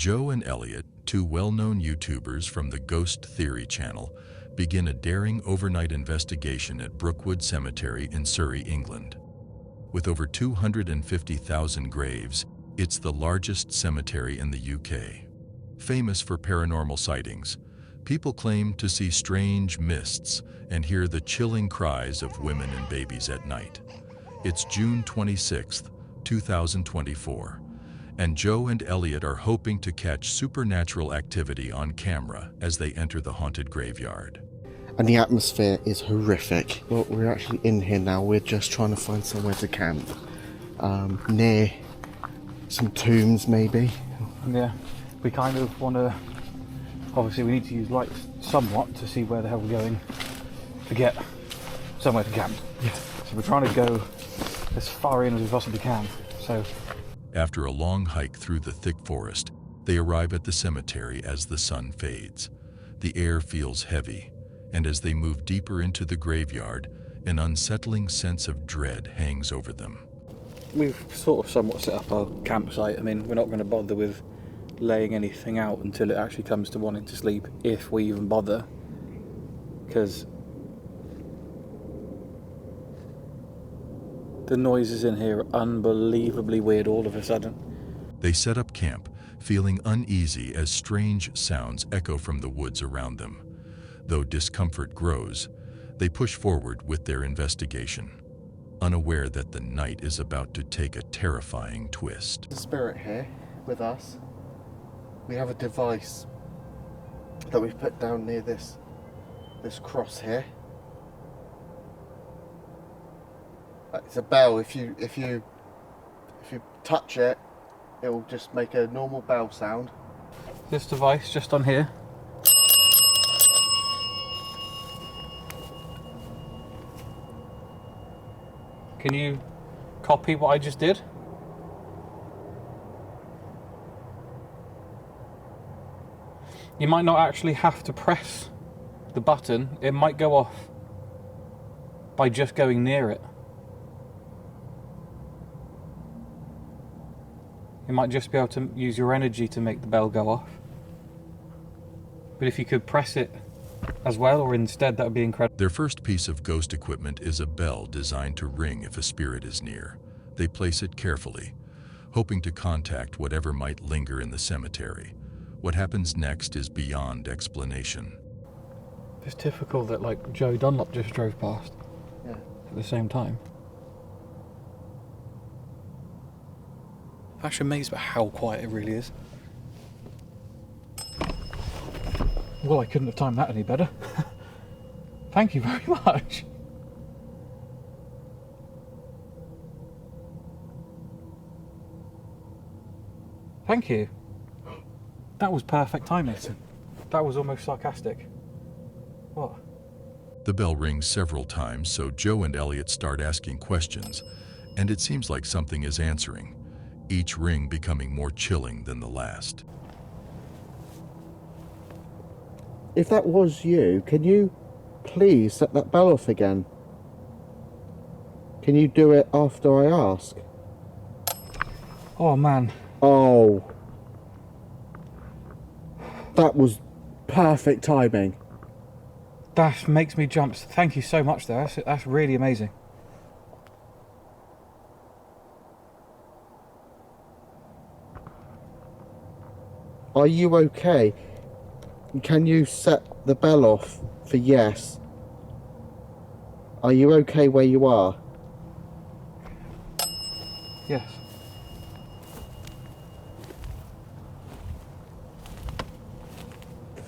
Joe and Elliot, two well-known YouTubers from the Ghost Theory channel, begin a daring overnight investigation at Brookwood Cemetery in Surrey, England. With over 250,000 graves, it's the largest cemetery in the UK. Famous for paranormal sightings, people claim to see strange mists and hear the chilling cries of women and babies at night. It's June 26, 2024, and Joe and Elliot are hoping to catch supernatural activity on camera as they enter the haunted graveyard. And the atmosphere is horrific. Well, we're actually in here now. We're just trying to find somewhere to camp. Near some tombs, maybe. Yeah, we kind of want to... Obviously, we need to use lights somewhat to see where the hell we're going to get somewhere to camp. Yeah. So we're trying to go as far in as we possibly can. So, after a long hike through the thick forest, they arrive at the cemetery as the sun fades. The air feels heavy, and as they move deeper into the graveyard, an unsettling sense of dread hangs over them. We've sort of somewhat set up our campsite. I mean, we're not going to bother with laying anything out until it actually comes to wanting to sleep, if we even bother, because the noises in here are unbelievably weird all of a sudden. They set up camp, feeling uneasy as strange sounds echo from the woods around them. Though discomfort grows, they push forward with their investigation, unaware that the night is about to take a terrifying twist. The spirit here with us. We have a device that we've put down near this cross here. It's a bell. If you touch it, it will just make a normal bell sound. This device just on here. Can you copy what I just did? You might not actually have to press the button. It might go off by just going near it. You might just be able to use your energy to make the bell go off. But if you could press it as well, or instead, that would be incredible. Their first piece of ghost equipment is a bell designed to ring if a spirit is near. They place it carefully, hoping to contact whatever might linger in the cemetery. What happens next is beyond explanation. It's typical that, like, Joe Dunlop just drove past. Yeah. At the same time. I'm actually amazed by how quiet it really is. Well, I couldn't have timed that any better. Thank you very much. Thank you. That was perfect timing. That was almost sarcastic. What? The bell rings several times, so Joe and Elliot start asking questions, and it seems like something is answering, each ring becoming more chilling than the last. If that was you, can you please set that bell off again? Can you do it after I ask? Oh man. Oh. That was perfect timing. That makes me jump. Thank you so much there. That's really amazing. Are you okay? Can you set the bell off for yes? Are you okay where you are? Yes.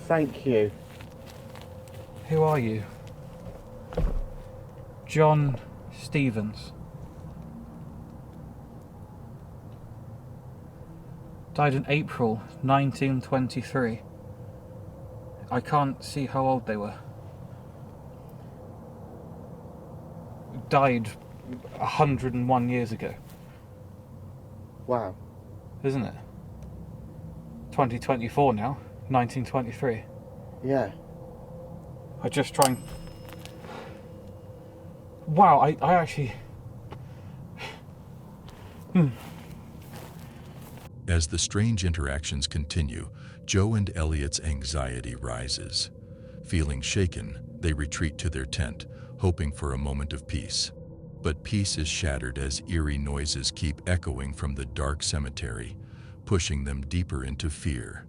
Thank you. Who are you? John Stevens. Died in April 1923. I can't see how old they were. Died 101 years ago. Wow. Isn't it? 2024 now. 1923. Yeah. I just try and... Wow, I actually... as the strange interactions continue, Joe and Elliot's anxiety rises. Feeling shaken, they retreat to their tent, hoping for a moment of peace. But peace is shattered as eerie noises keep echoing from the dark cemetery, pushing them deeper into fear.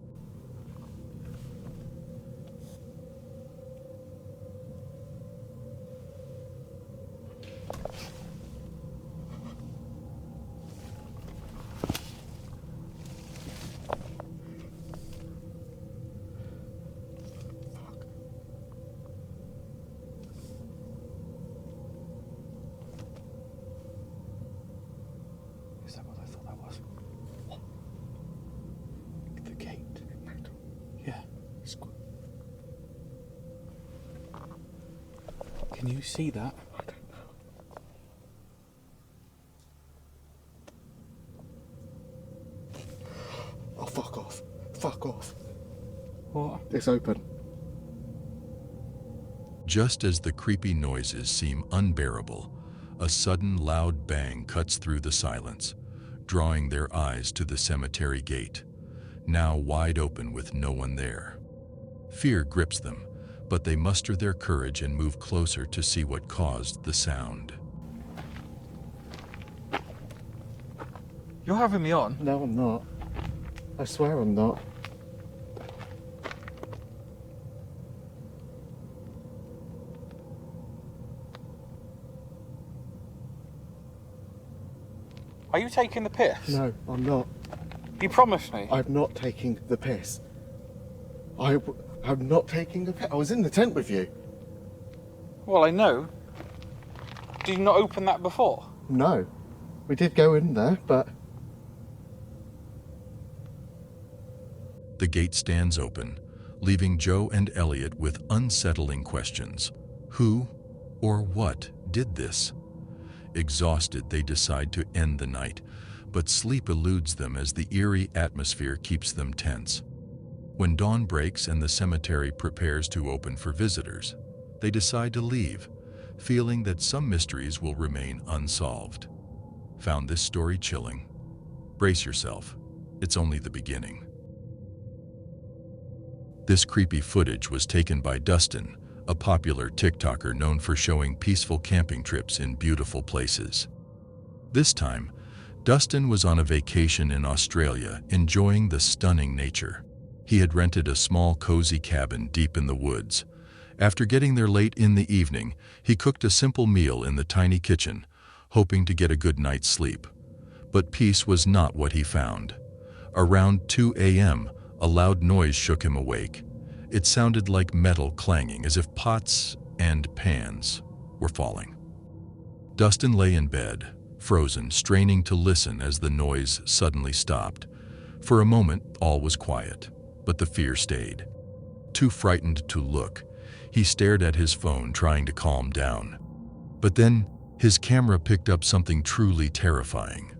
Is that what I thought that was? What? The gate. Yeah. Can you see that? I don't know. Oh, fuck off. Fuck off. What? It's open. Just as the creepy noises seem unbearable, a sudden loud bang cuts through the silence, drawing their eyes to the cemetery gate, now wide open with no one there. Fear grips them, but they muster their courage and move closer to see what caused the sound. You're having me on? No, I'm not. I swear I'm not. Are you taking the piss? No, I'm not. You promised me. I'm not taking the piss. I'm not taking the piss. I was in the tent with you. Well, I know. Did you not open that before? No. We did go in there, but... The gate stands open, leaving Joe and Elliot with unsettling questions. Who or what did this? Exhausted, they decide to end the night, but sleep eludes them as the eerie atmosphere keeps them tense. When dawn breaks and the cemetery prepares to open for visitors, they decide to leave, feeling that some mysteries will remain unsolved. Found this story chilling? Brace yourself, it's only the beginning. This creepy footage was taken by Dustin, a popular TikToker known for showing peaceful camping trips in beautiful places. This time, Dustin was on a vacation in Australia, enjoying the stunning nature. He had rented a small cozy cabin deep in the woods. After getting there late in the evening, he cooked a simple meal in the tiny kitchen, hoping to get a good night's sleep. But peace was not what he found. Around 2 a.m., a loud noise shook him awake. It sounded like metal clanging, as if pots and pans were falling. Dustin lay in bed, frozen, straining to listen as the noise suddenly stopped. For a moment, all was quiet, but the fear stayed. Too frightened to look, he stared at his phone, trying to calm down. But then, his camera picked up something truly terrifying.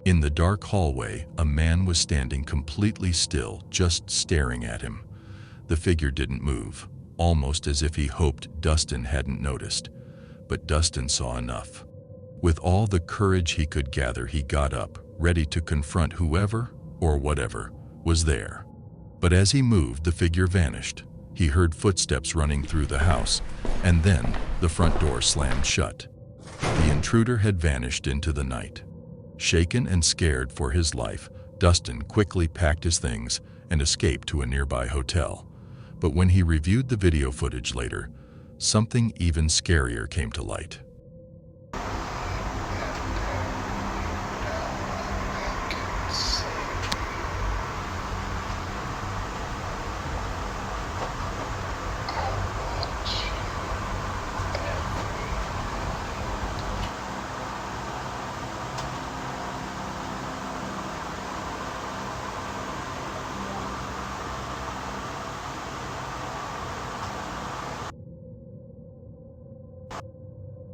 In the dark hallway, a man was standing completely still, just staring at him. The figure didn't move, almost as if he hoped Dustin hadn't noticed. But Dustin saw enough. With all the courage he could gather, he got up, ready to confront whoever or whatever was there. But as he moved, the figure vanished. He heard footsteps running through the house, and then the front door slammed shut. The intruder had vanished into the night. Shaken and scared for his life, Dustin quickly packed his things and escaped to a nearby hotel. But when he reviewed the video footage later, something even scarier came to light.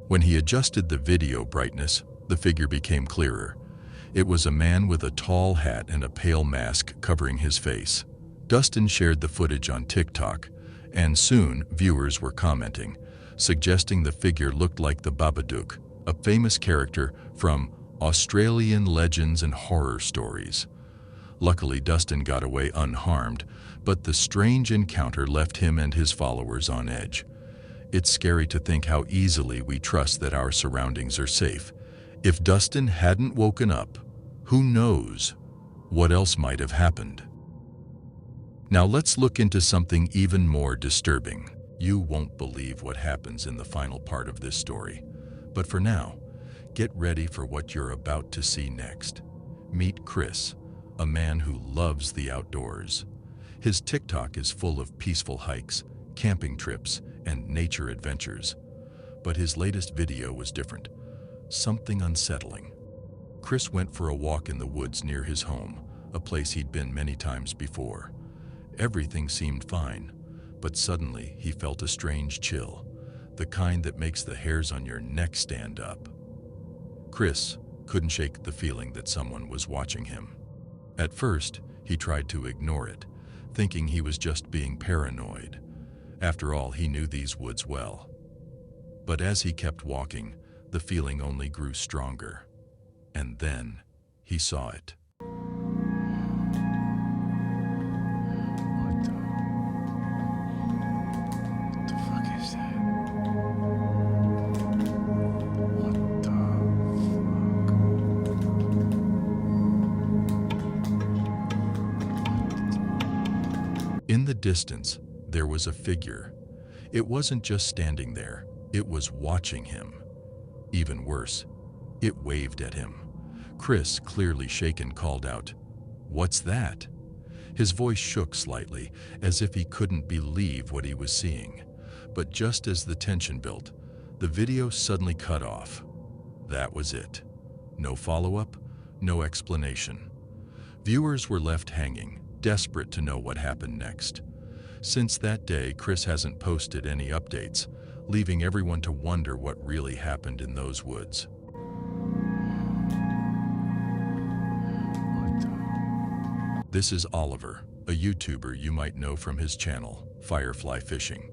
When he adjusted the video brightness, the figure became clearer. It was a man with a tall hat and a pale mask covering his face. Dustin shared the footage on TikTok, and soon viewers were commenting, suggesting the figure looked like the Babadook, a famous character from Australian legends and horror stories. Luckily, Dustin got away unharmed, but the strange encounter left him and his followers on edge. It's scary to think how easily we trust that our surroundings are safe. If Dustin hadn't woken up, who knows what else might have happened? Now let's look into something even more disturbing. You won't believe what happens in the final part of this story. But for now, get ready for what you're about to see next. Meet Chris, a man who loves the outdoors. His TikTok is full of peaceful hikes, camping trips, and nature adventures. But his latest video was different. Something unsettling. Chris went for a walk in the woods near his home, a place he'd been many times before. Everything seemed fine, but suddenly he felt a strange chill, the kind that makes the hairs on your neck stand up. Chris couldn't shake the feeling that someone was watching him. At first, he tried to ignore it, thinking he was just being paranoid. After all, he knew these woods well. But as he kept walking, the feeling only grew stronger. And then he saw it. In the distance, there was a figure. It wasn't just standing there, it was watching him. Even worse, it waved at him. Chris, clearly shaken, called out, "What's that?" His voice shook slightly, as if he couldn't believe what he was seeing. But just as the tension built, the video suddenly cut off. That was it. No follow-up, no explanation. Viewers were left hanging, desperate to know what happened next. Since that day, Chris hasn't posted any updates, leaving everyone to wonder what really happened in those woods. This is Oliver, a YouTuber you might know from his channel, Firefly Fishing.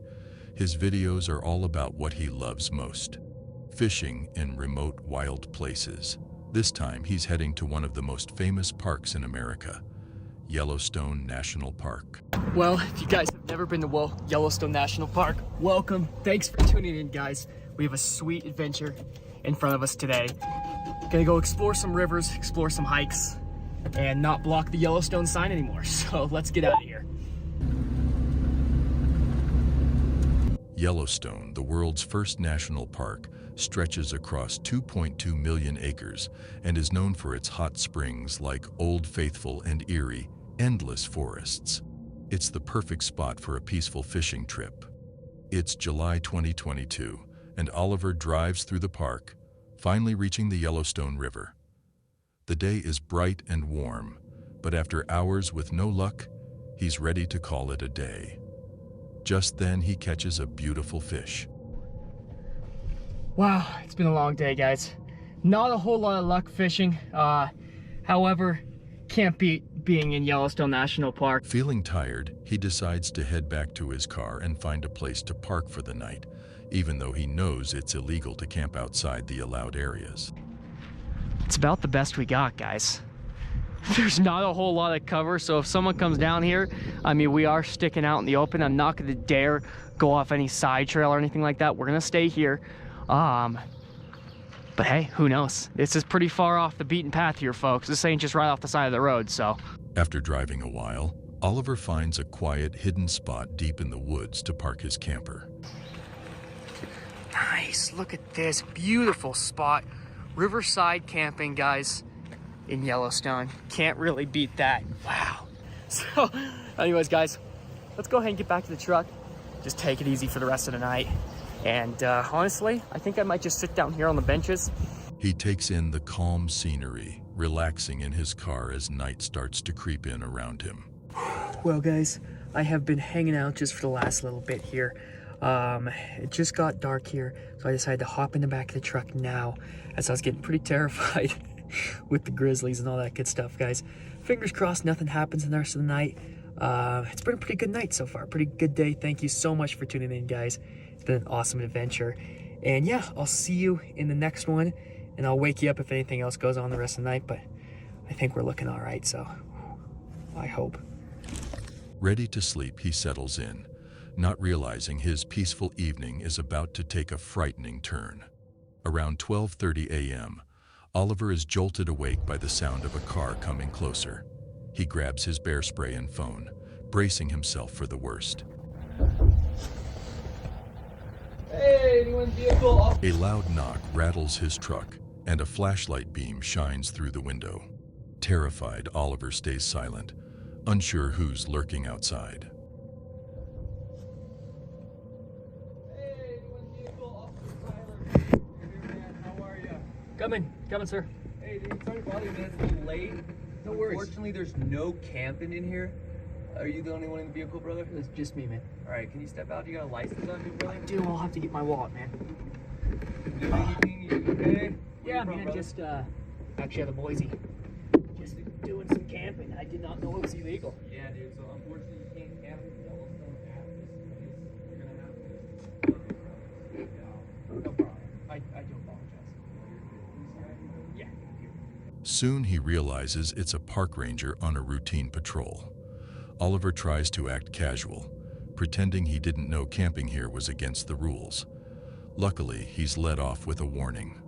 His videos are all about what he loves most: fishing in remote, wild places. This time, he's heading to one of the most famous parks in America, Yellowstone National Park. Well, if you guys have never been to Yellowstone National Park, welcome. Thanks for tuning in, guys. We have a sweet adventure in front of us today. Gonna go explore some rivers, explore some hikes, and not block the Yellowstone sign anymore. So let's get out of here. Yellowstone, the world's first national park, stretches across 2.2 million acres and is known for its hot springs like Old Faithful and eerie, endless forests. It's the perfect spot for a peaceful fishing trip. It's July 2022, and Oliver drives through the park, finally reaching the Yellowstone River. The day is bright and warm, but after hours with no luck, he's ready to call it a day. Just then, he catches a beautiful fish. Wow, it's been a long day, guys. Not a whole lot of luck fishing. However, can't beat being in Yellowstone National Park. Feeling tired, he decides to head back to his car and find a place to park for the night, even though he knows it's illegal to camp outside the allowed areas. It's about the best we got, guys. There's not a whole lot of cover, so if someone comes down here, I mean, we are sticking out in the open. I'm not going to dare go off any side trail or anything like that. We're going to stay here. But hey, who knows? This is pretty far off the beaten path here, folks. This ain't just right off the side of the road, so. After driving a while, Oliver finds a quiet, hidden spot deep in the woods to park his camper. Nice, look at this beautiful spot. Riverside camping, guys, in Yellowstone. Can't really beat that. Wow. So, anyways, guys, let's go ahead and get back to the truck. Just take it easy for the rest of the night. And honestly, I think I might just sit down here on the benches. He takes in the calm scenery, relaxing in his car as night starts to creep in around him. Well, guys, I have been hanging out just for the last little bit here. It just got dark here, so I decided to hop in the back of the truck now, as I was getting pretty terrified with the grizzlies and all that good stuff, guys. Fingers crossed nothing happens in the rest of the night. It's been a pretty good night so far, pretty good day. Thank you so much for tuning in, guys. It's been an awesome adventure. And yeah, I'll see you in the next one, and I'll wake you up if anything else goes on the rest of the night, but I think we're looking all right, so I hope. Ready to sleep, he settles in, not realizing his peaceful evening is about to take a frightening turn. Around 12:30 a.m., Oliver is jolted awake by the sound of a car coming closer. He grabs his bear spray and phone, bracing himself for the worst. Hey, anyone's vehicle? A loud knock rattles his truck, and a flashlight beam shines through the window. Terrified, Oliver stays silent, unsure who's lurking outside. Hey, anyone's vehicle? Officer Tyler. Here, man. How are you? Coming, sir. Hey, dude, sorry to bother you, man. It's a little late. No worries. Unfortunately, there's no camping in here. Are you the only one in the vehicle, brother? It's just me, man. All right, can you step out? You got a license on you, brother? Dude, I'll have to get my wallet, man. You doing anything? You okay? Yeah, Where you man, from, just, actually out of Boise. Just doing some camping. I did not know it was illegal. brother? Yeah, dude, so unfortunately you can't camp in Yellowstone at this place. You're gonna have to look it, brother. No problem. I do apologize. Yeah, thank you. Soon he realizes it's a park ranger on a routine patrol. Oliver tries to act casual, pretending he didn't know camping here was against the rules. Luckily, he's let off with a warning.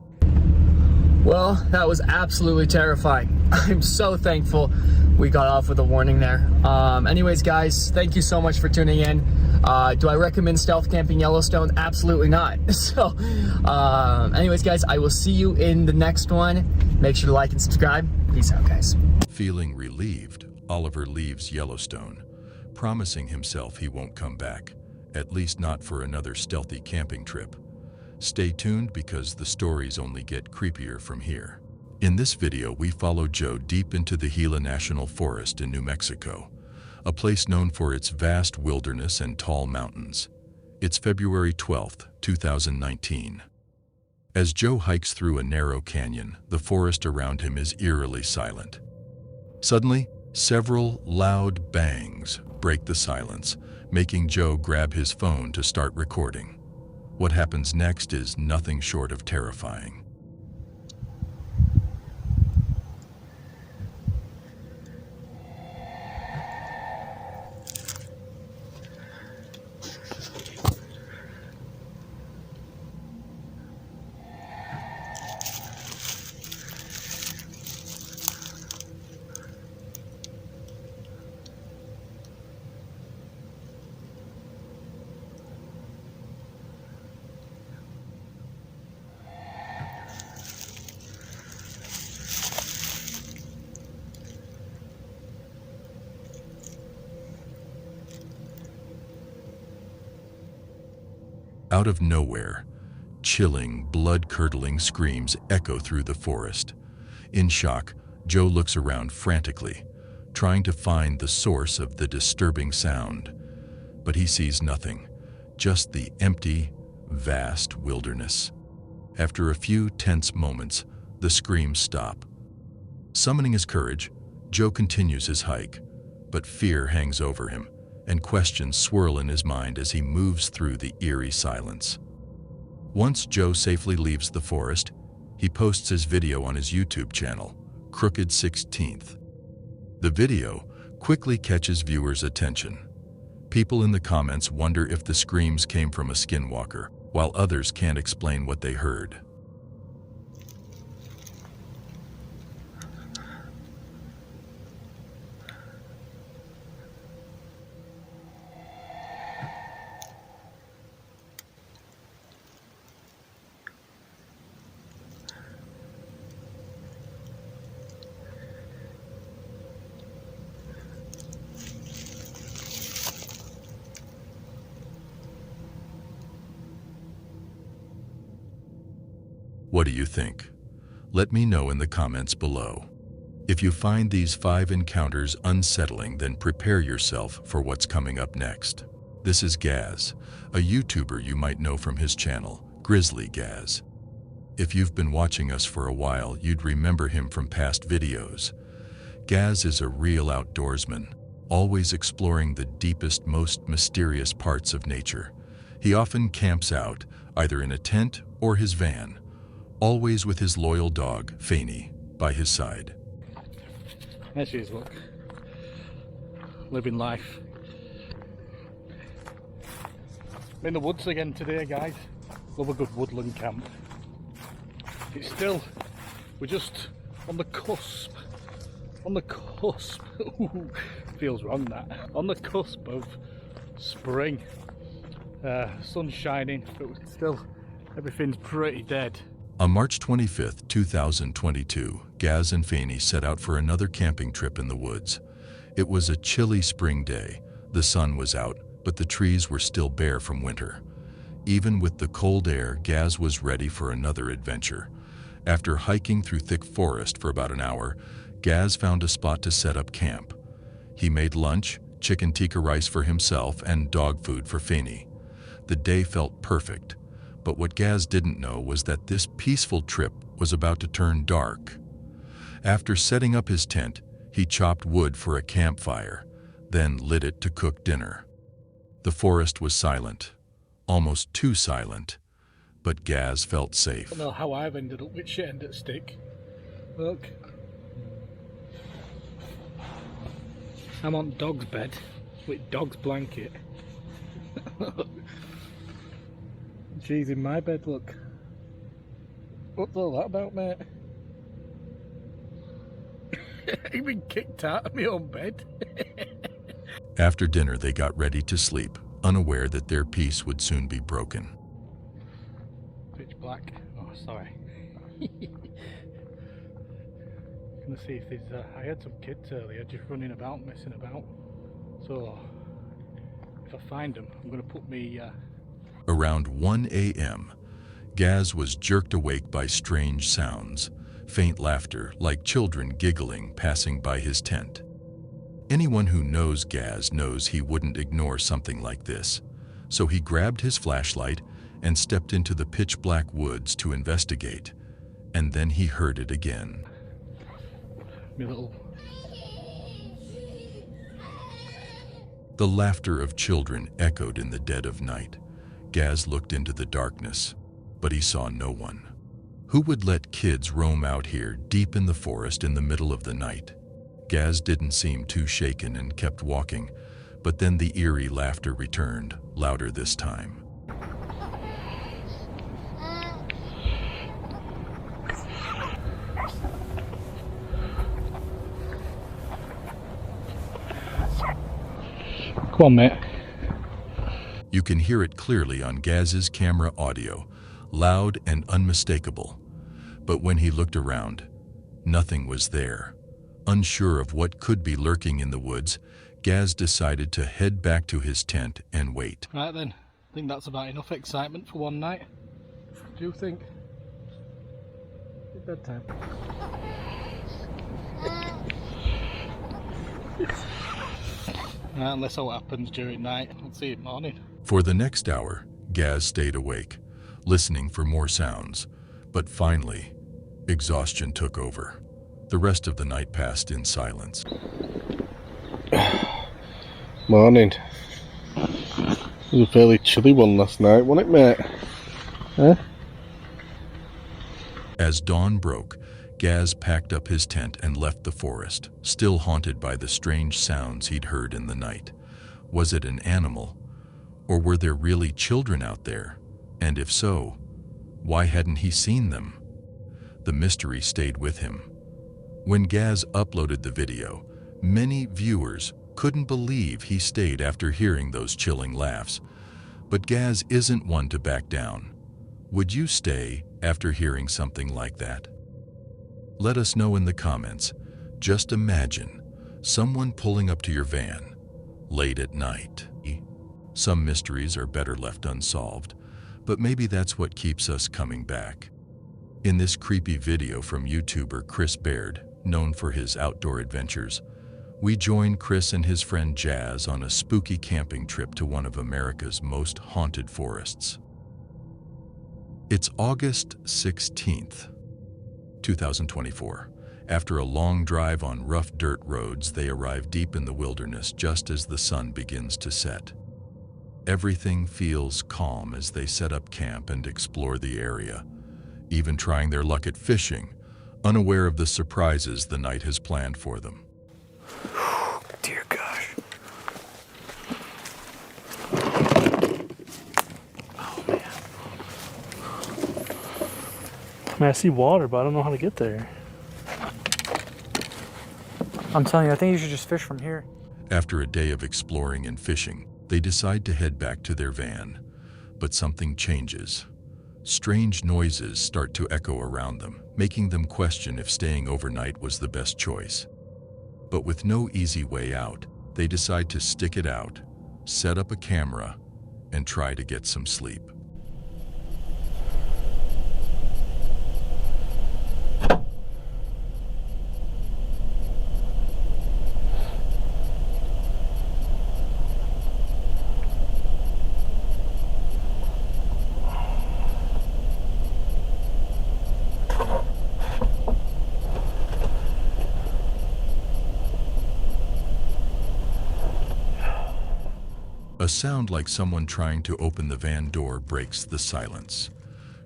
Well, that was absolutely terrifying. I'm so thankful we got off with a warning there. Anyways, guys, thank you so much for tuning in. Do I recommend stealth camping Yellowstone? Absolutely not. So, anyways, guys, I will see you in the next one. Make sure to like and subscribe. Peace out, guys. Feeling relieved, Oliver leaves Yellowstone, promising himself he won't come back, at least not for another stealthy camping trip. Stay tuned because the stories only get creepier from here. In this video, we follow Joe deep into the Gila National Forest in New Mexico, a place known for its vast wilderness and tall mountains. It's February 12th, 2019. As Joe hikes through a narrow canyon, the forest around him is eerily silent. Suddenly, several loud bangs break the silence, making Joe grab his phone to start recording. What happens next is nothing short of terrifying. Out of nowhere, chilling, blood-curdling screams echo through the forest. In shock, Joe looks around frantically, trying to find the source of the disturbing sound. But he sees nothing, just the empty, vast wilderness. After a few tense moments, the screams stop. Summoning his courage, Joe continues his hike, but fear hangs over him, and questions swirl in his mind as he moves through the eerie silence. Once Joe safely leaves the forest, he posts his video on his YouTube channel, Brookwood 16th. The video quickly catches viewers' attention. People in the comments wonder if the screams came from a skinwalker, while others can't explain what they heard. What do you think? Let me know in the comments below. If you find these 5 encounters unsettling, then prepare yourself for what's coming up next. This is Gaz, a YouTuber you might know from his channel, Grizzly Gaz. If you've been watching us for a while, you'd remember him from past videos. Gaz is a real outdoorsman, always exploring the deepest, most mysterious parts of nature. He often camps out, either in a tent or his van, always with his loyal dog, Fanny, by his side. There she is, look. Living life. I'm in the woods again today, guys. Love a good woodland camp. It's still, we're just on the cusp. On the cusp. Ooh, feels wrong that. On the cusp of spring. Sun's shining, but still everything's pretty dead. On March 25th, 2022, Gaz and Fanny set out for another camping trip in the woods. It was a chilly spring day. The sun was out, but the trees were still bare from winter. Even with the cold air, Gaz was ready for another adventure. After hiking through thick forest for about an hour, Gaz found a spot to set up camp. He made lunch, chicken tikka rice for himself, and dog food for Fanny. The day felt perfect, but what Gaz didn't know was that this peaceful trip was about to turn dark. After setting up his tent, he chopped wood for a campfire, then lit it to cook dinner. The forest was silent, almost too silent, but Gaz felt safe. I don't know how I've ended up with shit end at stick. Look. I'm on dog's bed with dog's blanket. She's in my bed, look. What's all that about, mate? You've been kicked out of my own bed. After dinner, they got ready to sleep, unaware that their peace would soon be broken. Pitch black. Oh, sorry. Gonna see if there's. I had some kids earlier just running about, messing about. So if I find them, I'm gonna put me. Around 1 a.m., Gaz was jerked awake by strange sounds, faint laughter like children giggling passing by his tent. Anyone who knows Gaz knows he wouldn't ignore something like this, so he grabbed his flashlight and stepped into the pitch-black woods to investigate, and then he heard it again. The laughter of children echoed in the dead of night. Gaz looked into the darkness, but he saw no one. Who would let kids roam out here deep in the forest in the middle of the night? Gaz didn't seem too shaken and kept walking, but then the eerie laughter returned, louder this time. Come on, mate. You can hear it clearly on Gaz's camera audio, loud and unmistakable. But when he looked around, nothing was there. Unsure of what could be lurking in the woods, Gaz decided to head back to his tent and wait. Right then, I think that's about enough excitement for one night. Do you think? It's bedtime. Unless all happens during night, I'll see it morning. For the next hour, Gaz stayed awake, listening for more sounds. But finally, exhaustion took over. The rest of the night passed in silence. Morning. It was a fairly chilly one last night, wasn't it, mate? Huh? As dawn broke, Gaz packed up his tent and left the forest, still haunted by the strange sounds he'd heard in the night. Was it an animal? Or were there really children out there? And if so, why hadn't he seen them? The mystery stayed with him. When Gaz uploaded the video, many viewers couldn't believe he stayed after hearing those chilling laughs. But Gaz isn't one to back down. Would you stay after hearing something like that? Let us know in the comments. Just imagine someone pulling up to your van late at night. Some mysteries are better left unsolved, but maybe that's what keeps us coming back. In this creepy video from YouTuber Chris Baird, known for his outdoor adventures, we join Chris and his friend Jazz on a spooky camping trip to one of America's most haunted forests. It's August 16th, 2024. After a long drive on rough dirt roads, they arrive deep in the wilderness just as the sun begins to set. Everything feels calm as they set up camp and explore the area, even trying their luck at fishing, unaware of the surprises the night has planned for them. Dear gosh. Oh man. I mean, I see water, but I don't know how to get there. I'm telling you, I think you should just fish from here. After a day of exploring and fishing, they decide to head back to their van, but something changes. Strange noises start to echo around them, making them question if staying overnight was the best choice. But with no easy way out, they decide to stick it out, set up a camera, and try to get some sleep. A sound like someone trying to open the van door breaks the silence.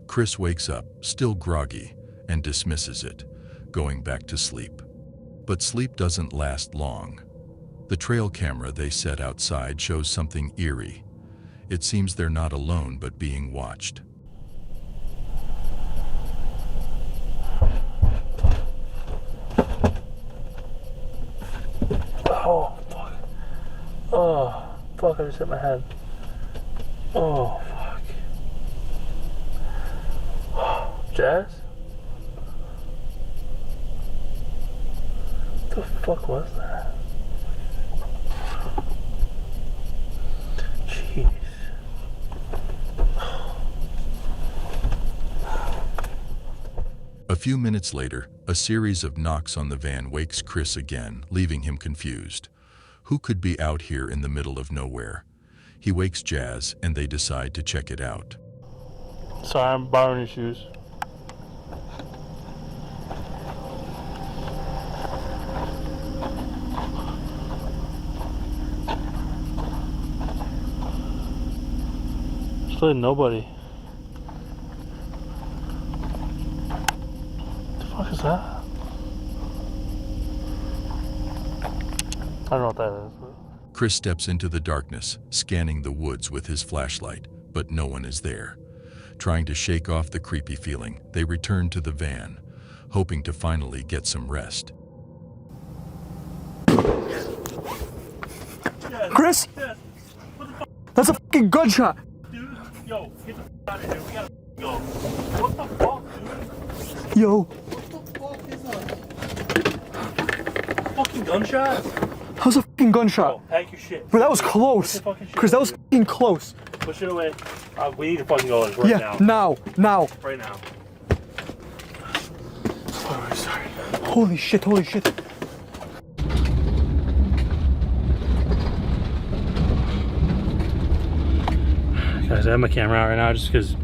Chris wakes up, still groggy, and dismisses it, going back to sleep. But sleep doesn't last long. The trail camera they set outside shows something eerie. It seems they're not alone but being watched. Oh, fuck. Oh. Fuck, I just hit my head. Oh, fuck. Jazz? What the fuck was that? Jeez. A few minutes later, a series of knocks on the van wakes Chris again, leaving him confused. Who could be out here in the middle of nowhere? He wakes Jazz and they decide to check it out. Sorry, I'm borrowing your shoes. There's really nobody. What the fuck is that? I don't know what that is. But... Chris steps into the darkness, scanning the woods with his flashlight, but no one is there. Trying to shake off the creepy feeling, they return to the van, hoping to finally get some rest. Chris? That's a fucking gunshot! Dude, yo, get the fuck out of here. We gotta go. What the fuck, dude? Yo. What the fuck is that? Fucking gunshot? That was a fucking gunshot. Oh, pack your shit. Bro, that was close. Chris, that was fucking close. Push it away. We need to fucking go right now. Now. Right now. Oh, sorry. Holy shit. Guys, I have my camera out right now just because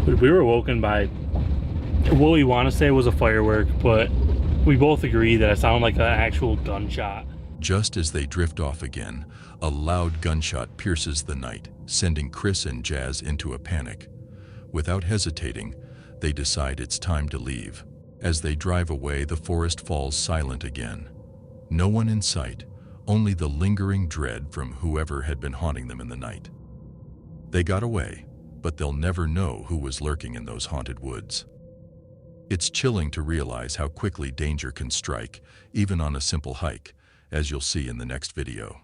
we were awoken by what we want to say was a firework, but we both agree that it sounded like an actual gunshot. Just as they drift off again, a loud gunshot pierces the night, sending Chris and Jazz into a panic. Without hesitating, they decide it's time to leave. As they drive away, the forest falls silent again. No one in sight, only the lingering dread from whoever had been haunting them in the night. They got away, but they'll never know who was lurking in those haunted woods. It's chilling to realize how quickly danger can strike, even on a simple hike, as you'll see in the next video.